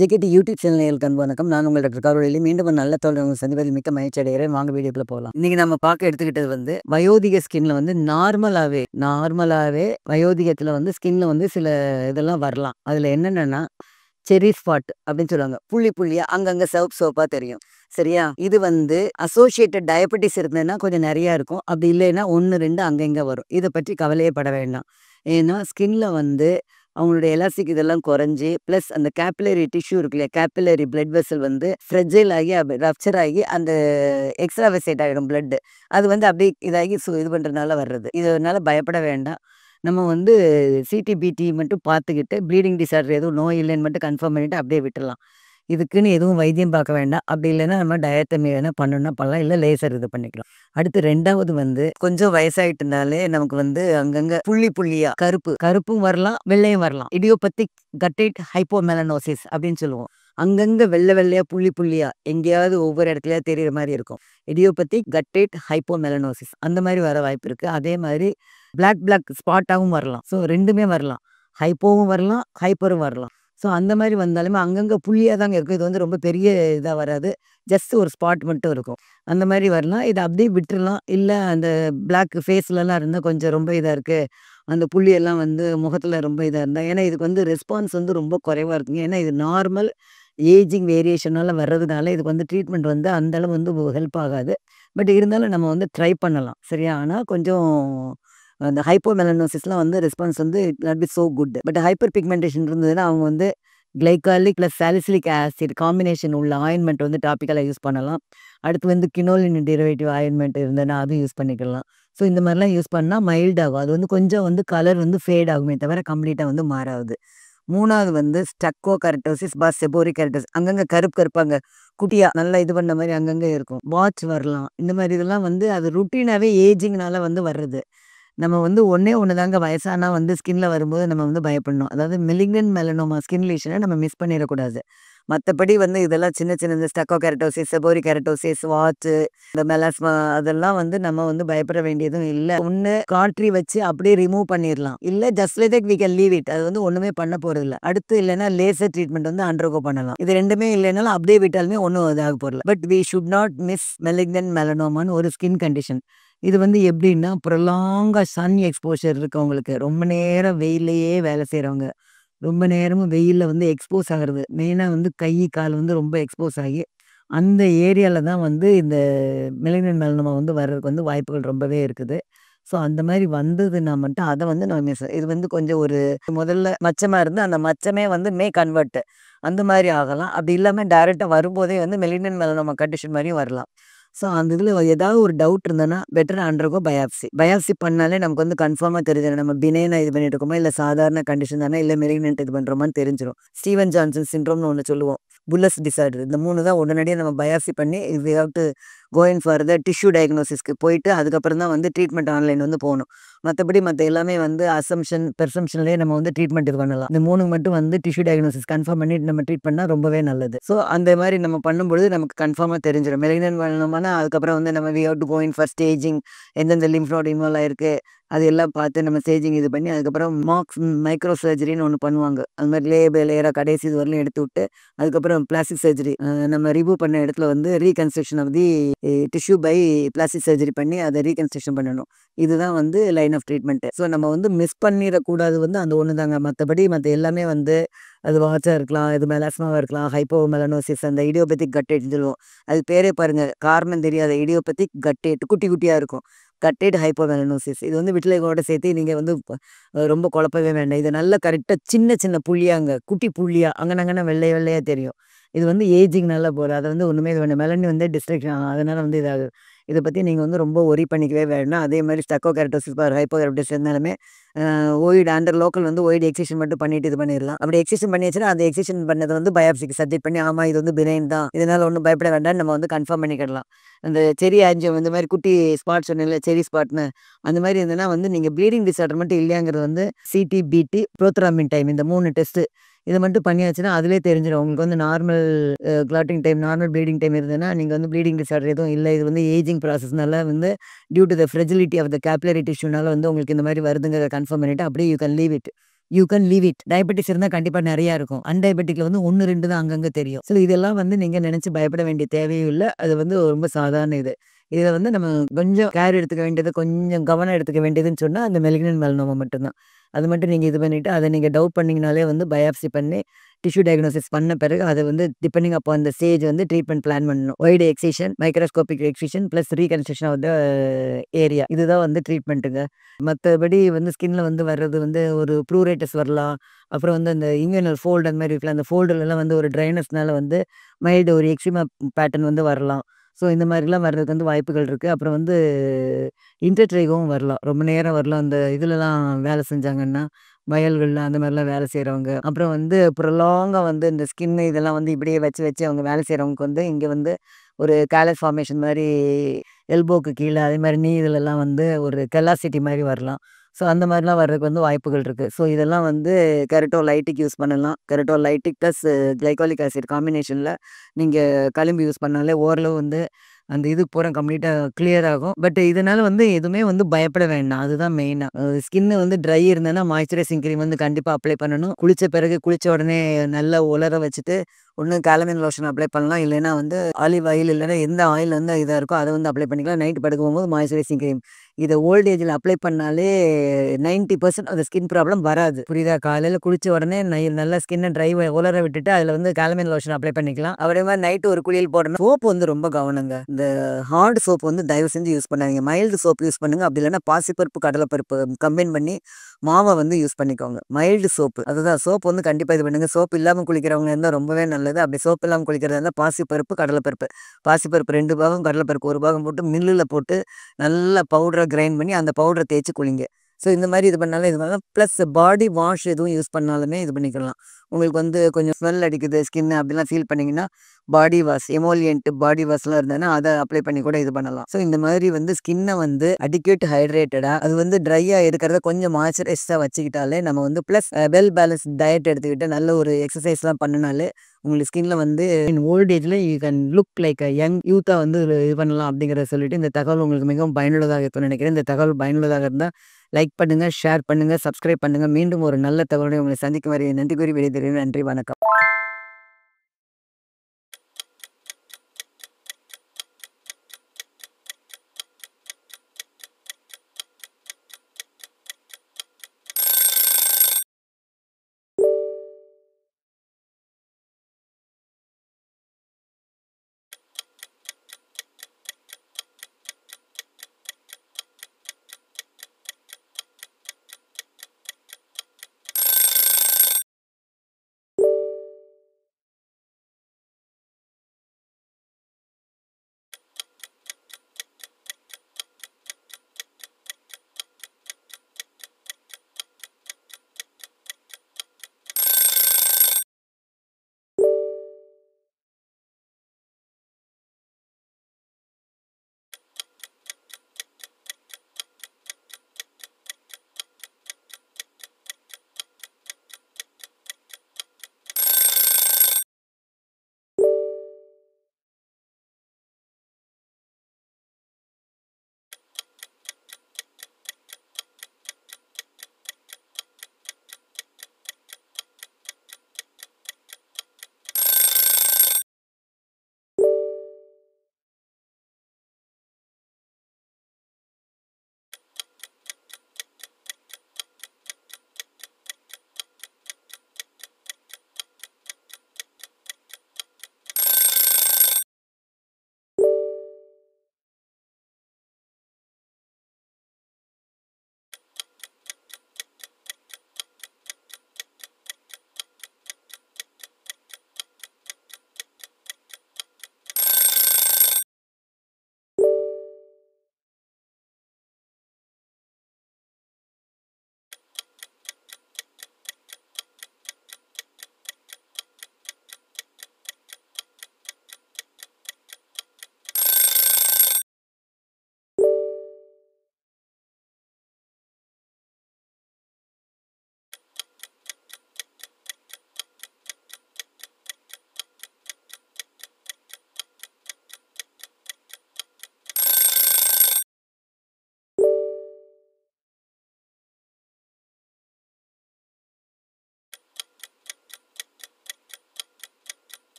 JKD YouTube channel நேயர்களுக்கு அன்பு வணக்கம். நான் உங்கள் டாக்டர் கருவெளி. மீண்டும் ஒரு நல்ல தோழர் உங்களை சந்திப்பதில் மிக்க மகிழ்ச்சி அடைகிறேன். வாங்க வீடியோக்குள்ள போகலாம். இன்னைக்கு நம்ம பார்க்க எடுத்துக்கிட்டது வந்து வயோதிக ஸ்கின்ல வந்து நார்மலாவே வயோதிகத்துல வந்து ஸ்கின்ல வந்து சில இதெல்லாம் வரலாம். அதுல என்னென்னன்னா செர்ரி ஸ்பாட் அப்படின்னு சொல்லுவாங்க. புள்ளி புள்ளியா அங்கங்க சிவப்பா தெரியும். சரியா? இது வந்து அசோசியேட்டட் டயபெட்டிஸ் இருந்ததுன்னா கொஞ்சம் நிறைய இருக்கும். அப்படி இல்லைன்னா 1, 2 அங்க இங்க வரும். இதை பற்றி கவலையே பட வேண்டாம். ஏன்னா ஸ்கின்ல வந்து அவங்களுடைய எலாஸ்டிக் இதெல்லாம் குறைஞ்சி ப்ளஸ் அந்த கேப்பிலரி டிஷ்யூ இருக்கு இல்லையா, கேப்பிலரி பிளட் வெசல் வந்து ஃப்ரெஜைல் ஆகி ரப்சர் ஆகி அந்த எக்ஸ்ட்ராவசேட் ஆகிடும் பிளட்டு. அது வந்து அப்படியே இதாகி இது பண்ணுறதுனால வர்றது. இதனால பயப்பட வேண்டாம். நம்ம வந்து சிடிபிடி மட்டும் பார்த்துக்கிட்டு ப்ளீடிங் டிசார்டர் எதுவும் நோய் இல்லைன்னு மட்டும் கன்ஃபார்ம் பண்ணிவிட்டு அப்படியே விட்டுடலாம். இதுக்குன்னு எதுவும் வைத்தியம் பார்க்க வேண்டாம். அப்படி இல்லைன்னா நம்ம டயத்தமி வேணா பண்ணணும்னா பண்ணலாம். இல்லை லேசர் இது பண்ணிக்கலாம். அடுத்து 2வது வந்து கொஞ்சம் வயசாயிட்டுனாலே நமக்கு வந்து அங்கங்க புள்ளி புள்ளியா கருப்பும் வரலாம், வெள்ளையும் வரலாம். இடியோபத்திக் கட்டைட் ஹைப்போமெலனோசிஸ் அப்படின்னு சொல்லுவோம். அங்கங்க வெள்ளை வெள்ளையா புள்ளி புள்ளியா எங்கேயாவது ஒவ்வொரு இடத்துலயா தெரியுற மாதிரி இருக்கும். இடியோபத்திக் கட்டைட் ஹைப்போமெலனோசிஸ் அந்த மாதிரி வர வாய்ப்பு இருக்கு. அதே மாதிரி பிளாக் ஸ்பாட்டாகவும் வரலாம். ஸோ 2மே வரலாம். ஹைப்போவும் வரலாம், ஹைப்பரும் வரலாம். ஸோ அந்த மாதிரி வந்தாலுமே அங்கங்கே புள்ளியாக தாங்க இருக்கும். இது வந்து ரொம்ப பெரிய இதாக வராது. ஜஸ்ட் ஒரு ஸ்பாட் மட்டும் இருக்கும். அந்த மாதிரி வரலாம். இதை அப்படியே விட்டுறலாம். இல்லை அந்த பிளாக் ஃபேஸ்லலாம் இருந்தால் கொஞ்சம் ரொம்ப இதாக இருக்குது, அந்த புள்ளியெல்லாம் வந்து முகத்தில் ரொம்ப இதாக இருந்தால், ஏன்னா இதுக்கு வந்து ரெஸ்பான்ஸ் வந்து ரொம்ப குறைவாக இருக்குங்க. ஏன்னா இது நார்மல் ஏஜிங் வேரியேஷனால் வர்றதுனால இதுக்கு வந்து ட்ரீட்மெண்ட் வந்து அந்தளவு வந்து ஹெல்ப் ஆகாது. பட் இருந்தாலும் நம்ம வந்து ட்ரை பண்ணலாம். சரியா? ஆனால் கொஞ்சம் அந்த ஹைப்போமெலனோசிஸ்லாம் வந்து ரெஸ்பான்ஸ் வந்து it not be so good. But hyper pigmentation இருந்ததுன்னா அவங்க வந்து glycolic plus salicylic acid combination உள்ள ஆயின்மெண்ட் வந்து டாப்பிக்கலாக யூஸ் பண்ணலாம். அடுத்து வந்து கினோலின் டெரிவேட்டிவ் ஆயின்மெண்ட் இருந்ததுன்னா அதுவும் யூஸ் பண்ணிக்கலாம். ஸோ இந்த மாதிரிலாம் யூஸ் பண்ணால் மைல்ட் ஆகும். அது வந்து கொஞ்சம் வந்து கலர் வந்து ஃபேட் ஆகுமே தவிர கம்ப்ளீட்டாக வந்து மாறாது. 3வது வந்து ஸ்டக்கோ கெரட்டோசிஸ் செபோரி கெரட்டோசிஸ் அங்கங்கே கருப்பாங்க குட்டியா நல்லா இது பண்ண மாதிரி அங்கங்கே இருக்கும். வாட்ச் வரலாம். இந்த மாதிரி இதெல்லாம் வந்து அது ருட்டீனாகவே ஏஜிங்னால வந்து வர்றது. நம்ம வந்து ஒண்ணே ஒன்று தாங்க, வயசானா வந்து ஸ்கின்ல வரும்போது நம்ம வந்து பயப்படணும். அதாவது மெலிக்னன்ட் மெலனோமா ஸ்கின் லீஷனை நம்ம மிஸ் பண்ணிடக்கூடாது. மற்றபடி வந்து இதெல்லாம் சின்ன இந்த ஸ்டக்கோ கெரட்டோசிஸ், செபோரி கெரட்டோசிஸ், வாட்ச், இந்த மெலாஸ்மா அதெல்லாம் வந்து நம்ம வந்து பயப்பட வேண்டியதும் இல்லை. ஒன்று காட்ரி வச்சு அப்படியே ரிமூவ் பண்ணிடலாம். இல்லை just like that we can leave it. அது வந்து ஒன்றுமே பண்ண போகிறது இல்லை. அடுத்து இல்லைன்னா லேசர் ட்ரீட்மெண்ட் வந்து அண்டர்கோ பண்ணலாம். இது 2மே இல்லைனாலும் அப்படியே விட்டாலுமே ஒன்றும் இதாக போகல. But we should not miss malignant மெலனோமான்னு ஒரு ஸ்கின் கண்டிஷன். இது வந்து எப்படின்னா ப்ரொலாங்கா சன் எக்ஸ்போஷர் இருக்கவங்களுக்கு, ரொம்ப நேரம் வெயிலையே வேலை செய்கிறவங்க, ரொம்ப நேரமும் வெயிலில் வந்து எக்ஸ்போஸ் ஆகிறது, மெயினாக வந்து கை கால் வந்து ரொம்ப எக்ஸ்போஸ் ஆகி அந்த ஏரியாவில் தான் வந்து இந்த மெலிக்னன்ட் மெலனோமா வந்து வர்றதுக்கு வந்து வாய்ப்புகள் ரொம்பவே இருக்குது. ஸோ அந்த மாதிரி வந்ததுன்னா மட்டும் அதை வந்து நம்ம இது வந்து கொஞ்சம் ஒரு முதல்ல மச்சமாக இருந்து அந்த மச்சமே வந்து கன்வெர்ட் அந்த மாதிரி ஆகலாம். அப்படி இல்லாமல் டைரெக்டாக வரும்போதே வந்து மெலிக்னன்ட் மெலனோமா கண்டிஷன் மாதிரியும் வரலாம். ஸோ அந்த இதில் ஏதாவது ஒரு டவுட் இருந்ததுன்னா பெட்டர் அண்டர்கோ பயாப்சி பண்ணாலே நமக்கு வந்து கன்ஃபார்மாக தெரிஞ்சிடும். நம்ம பினேனா இது பண்ணிட்டு இருக்கோமா, இல்லை சாதாரண கண்டிஷன் தானே, இல்லை மெலிக்னன்ட் இது பண்ணுறோமான்னு தெரிஞ்சிடும். ஸ்டீவன் ஜான்சன் சிண்ட்ரோம்னு ஒன்று சொல்லுவோம். Bullous disorder. இந்த 3 தான் உடனடியாக நம்ம பயாப்சி பண்ணி we have to going for the tissue டயக்னோசிஸ்க்கு போயிட்டு அதுக்கப்புறம் தான் வந்து ட்ரீட்மெண்ட் ஆன்லைன் வந்து போகணும். மற்றபடி மற்ற எல்லாமே வந்து பெர்சம்ஷன்லேயே நம்ம வந்து ட்ரீட்மெண்ட் இது பண்ணலாம். இந்த 3 மட்டும் வந்து டிஷ்யூ டயக்னோசிஸ் கன்ஃபார்ம் பண்ணிட்டு நம்ம ட்ரீட் பண்ணால் ரொம்பவே நல்லது. ஸோ அந்த மாதிரி நம்ம பண்ணும்பொழுது நமக்கு கன்ஃபார்மாக தெரிஞ்சிடும். மெலிக்னன்ட் மெலனோமானா அதுக்கப்புறம் வந்து நம்ம we have to going for staging, எந்தெந்த லிம்ஃப் நோட் இன்வால்வ் ஆயிருக்கு அது எல்லாம் பார்த்து நம்ம ஸ்டேஜிங் இது பண்ணி அதுக்கப்புறம் மைக்ரோ சர்ஜரின்னு ஒன்று பண்ணுவாங்க. அது மாதிரி லேயராக கடைசி இது வரலையும் எடுத்து விட்டு அதுக்கப்புறம் பிளாஸ்டிக் சர்ஜரி நம்ம ரிமூவ் பண்ண இடத்துல வந்து reconstruction of the tissue by plastic surgery பண்ணி அதை ரீகன்ஸ்ட்ரக்ஷன் பண்ணணும். இதுதான் வந்து லைன் ஆஃப் ட்ரீட்மெண்ட்டு. ஸோ நம்ம வந்து மிஸ் பண்ணிடக்கூடாது வந்து அந்த ஒன்று தாங்க. மற்றபடி மற்ற எல்லாமே வந்து அது வாட்சாக இருக்கலாம், இது மெலாஸ்மாவாக இருக்கலாம், ஹைப்போ மெலனோசிஸ், அந்த இடியோபத்திக் கட்டேட்னு சொல்லுவோம். அது பேரே பாருங்கள், காரணம் தெரியாத இடியோபத்திக் கட்டேட் குட்டியாக இருக்கும். கட்டேட் ஹைப்போமெலனோசிஸ் இது வந்து விட்டிலிகோவோட சேர்த்து நீங்கள் வந்து ரொம்ப குழப்பவே வேண்டாம். இது நல்ல கரெக்டாக சின்ன புள்ளியாங்க, குட்டி புள்ளியா அங்கனங்கன்னா வெள்ளையாக தெரியும். இது வந்து ஏஜிங் நல்லா போகுது. அதை வந்து ஒன்றுமே இது வேண்டாம். மெலனின் வந்து டிஸ்ட்ரக்ஷன் ஆகும். அதனால் வந்து இதாகுது. இதை பற்றி நீங்கள் வந்து ரொம்ப ஒரி பண்ணிக்கவே வேண்டாம். அதே மாதிரி ஸ்டக்கோ கெரட்டோசிஸ் ஹைப்போ கெரட்டோசிஸ் இருந்தாலுமே ஓய்டு அண்டர் லோக்கல் வந்து ஓய்டு எக்ஸிஷன் மட்டும் பண்ணிட்டு இது பண்ணிடலாம். அப்படி எக்ஸிஷன் பண்ணி வச்சுன்னா அந்த எக்ஸிஷன் பண்ணதை வந்து பயாப்சிக்கு சப்ஜெக்ட் பண்ணி ஆமாம் இது வந்து பினைன் தான், இதனால் ஒன்றும் பயப்பட வேண்டாம்னு நம்ம வந்து கன்ஃபார்ம் பண்ணிக்கிடலாம். அந்த செரி ஆஞ்சியம் இந்த மாதிரி குட்டி ஸ்பாட் சொன்னீங்களே செரி ஸ்பாட்னு, அந்த மாதிரி இருந்ததுன்னா வந்து நீங்கள் ப்ளீடிங் டிசார்டர் மட்டும் இல்லையாங்கிறது வந்து சிடிபிடி ப்ரோத்ராமின் டைம் இந்த 3 டெஸ்ட்டு இதை மட்டும் பண்ணியாச்சுன்னா அதிலே தெரிஞ்சிடும். உங்களுக்கு வந்து normal clotting time, normal bleeding time இருந்ததுன்னா நீங்கள் வந்து ப்ளீடிங் டிசார்டர் எதுவும் இல்லை, இது வந்து ஏஜிங் ப்ராசஸ்னால வந்து due to the fragility of the capillary டிஷ்யூனால வந்து உங்களுக்கு இந்த மாதிரி வருதுங்கிறத கன்ஃபார்ம் பண்ணிவிட்டு அப்படியே you can leave it. You can leave it. Diabetes இருந்தா கண்டிப்பா நெறையா இருக்கும். அன்டயபெட்டிக்ல வந்து 1, 2 தான் அங்கங்க தெரியும். ஸோ இதெல்லாம் வந்து நீங்க நெனச்சு பயப்பட வேண்டிய தேவையும் இல்ல. அது வந்து ரொம்ப சாதாரண இது. இதில வந்து நம்ம கொஞ்சம் கேர் எடுத்துக்க வேண்டியது, கொஞ்சம் கவனம் எடுத்துக்க வேண்டியதுன்னு சொன்னா, அந்த மெலிக்னன்ட் மெலனோமா மட்டும் தான். அது மட்டும் நீங்க இது பண்ணிட்டு, அத நீங்க டவுட் பண்ணீங்கனாலே வந்து பயாப்சி பண்ணி, டிஷ்யூ டயக்னோசிஸ் பண்ண பிறகு அத வந்து டிபெண்டிங் அப்பான் த ஸ்டேஜ் வந்து ட்ரீட்மெண்ட் பிளான் பண்ணணும். Wide excision, microscopic excision plus reconstruction of the area. இதுதான் வந்து ட்ரீட்மெண்ட்டுங்க. மத்தபடி வந்து ஸ்கின்ல வந்து வர்றது வந்து ஒரு ப்ரூரைட்டிஸ் வரலாம். அப்புறம் வந்து அந்த இன்வியூனல் ஃபோல்டு அந்த மாரி இருக்குல்ல, அந்த ஃபோல்டுலலாம் வந்து ஒரு ட்ரைனஸ்னால வந்து மைல்டு ஒரு எக்ஸிமா பேட்டர்ன் வந்து வரலாம். ஸோ இந்த மாரிலாம் வர்றதுக்கு வந்து வாய்ப்புகள் இருக்கு. அப்புறம் வந்து இன்டர்ட்ரைகவும் வரலாம். ரொம்ப நேரம் வரலாம். அந்த இதுலலாம் வேலை செஞ்சாங்கன்னா, வயல்கள்ல அந்த மாரிலாம் வேலை செய்றவங்க. அப்புறம் வந்து ப்ரொலாங்கா வந்து இந்த ஸ்கின் இதெல்லாம் வந்து இப்படியே வச்சு வச்சு அவங்க வேலை செய்றவங்களுக்கு வந்து இங்க வந்து ஒரு காலஸ் ஃபார்மேஷன் மாரி எல்போக்கு கீழ அதே மாரி நீ இதுலலாம் வந்து ஒரு கெல்லாசிட்டி மாரி வரலாம். ஸோ அந்த மாரிலாம் வர்றதுக்கு வந்து வாய்ப்புகள் இருக்கு. ஸோ இதெல்லாம் வந்து கெரட்டோலைட்டிக் யூஸ் பண்ணலாம். கெரட்டோலைட்டிக் பிளஸ் கிளைகாலிக் ஆசிட் காம்பினேஷன்ல நீங்க களும்பு யூஸ் பண்ணாலே ஓரளவு வந்து அந்த இது பூரா கம்ப்ளீட்டா கிளியர் ஆகும். பட் இதனால வந்து எதுவுமே வந்து பயப்பட வேண்டாம். அதுதான் மெயினா. ஸ்கின் வந்து ட்ரை இருந்ததுன்னா மாய்ஸ்சரைசிங் கிரீம் வந்து கண்டிப்பா அப்ளை பண்ணணும். குளிச்ச பிறகு குளிச்ச உடனே நல்லா உலர வச்சுட்டு, ஒண்ணு காலமைன் லோஷன் அப்ளை பண்ணலாம். இல்லைன்னா வந்து ஆலிவ் ஆயில் இல்லன்னா எந்த ஆயில் வந்து இதா இருக்கோ அத வந்து அப்ளை பண்ணிக்கலாம். நைட் படுக்க போகும்போது மாய்ஸ்சரைசிங் கிரீம். இத ஓல்ட் ஏஜ்ல அப்ளை பண்ணாலே 90% அந்த ஸ்கின் ப்ராப்ளம் வராது. புரியுதா? காலையில குளிச்ச உடனே நல்லா ஸ்கின்ன ட்ரை உலர விட்டுட்டு அதுல வந்து காலமைன் லோஷன் அப்ளை பண்ணிக்கலாம். அதே மாரி நைட் ஒரு குளியல் போடணும். சோப் வந்து ரொம்ப கவனங்க. இந்த ஹார்ட் சோப் வந்து தயவு செஞ்சு யூஸ் பண்ணாதீங்க. மைல்டு சோப் யூஸ் பண்ணுங்க. அப்படி இல்லன்னா பாசிப்பருப்பு, கடலைப்பருப்பு கம்பைன் பண்ணி மாவ வந்து யூஸ் பண்ணிக்கோங்க. Mild soap. அதுதான் சோப் வந்து கண்டிப்பா இது பண்ணுங்க. சோப் இல்லாம குளிக்கிறவங்க இருந்தா ரொம்பவே நல்லது. அப்படி சோப் இல்லாம குளிக்கிறதா இருந்தா பாசிப்பருப்பு, கடலைப்பருப்பு. பாசிப்பருப்பு 2 பாகம், கடலைப்பருப்பு 1 பாகம் போட்டு மில்லுல போட்டு நல்லா பவுடரா கிரைண்ட் பண்ணி அந்த பவுடர தேய்ச்சு குளிங்க. ஸோ இந்த மாரி இது பண்ணாலும் இது பண்ணலாம். பிளஸ் பாடி வாஷ் எதுவும் யூஸ் பண்ணாலுமே இது பண்ணிக்கலாம். உங்களுக்கு வந்து கொஞ்சம் ஸ்மெல் அடிக்குது ஸ்கின் அப்படிலாம் ஃபீல் பண்ணீங்கன்னா, பாடி வாஷ், எமோலியன்ட் பாடி வாஷ்லாம் இருந்ததுன்னா, அத அப்ளை பண்ணி கூட இது பண்ணலாம். ஸோ இந்த மாதிரி வந்து ஸ்கின்ன வந்து அடிக்யூட் ஹைட்ரேட்டடா அது வந்து ட்ரையா இருக்கிறத கொஞ்சம் மாய்ஸ்சரைஸ்டா வச்சுக்கிட்டாலே நம்ம வந்து பிளஸ் வெல் பேலன்ஸ் டயட் எடுத்துக்கிட்டு நல்ல ஒரு எக்ஸர்சைஸ்லாம் பண்ணுனாலே உங்களுக்கு ஸ்கின்ல வந்து இன் ஓல்ட் ஏஜ்ல you can look like a young யூத்தா வந்து இது பண்ணலாம் அப்படிங்கிறத சொல்லிட்டு இந்த தகவல் உங்களுக்கு மிகவும் பயனுள்ளதாக இருக்கும்னு நினைக்கிறேன். இந்த தகவல் பயனுள்ளதாக இருந்தா லைக் பண்ணுங்க, ஷேர் பண்ணுங்க, சப்ஸ்கிரைப் பண்ணுங்க. மீண்டும் ஒரு நல்ல தகவலுடன் உங்களை சந்திக்கும் வரை நன்றி கூறி விடைபெறுகிறேன். நன்றி, வணக்கம்.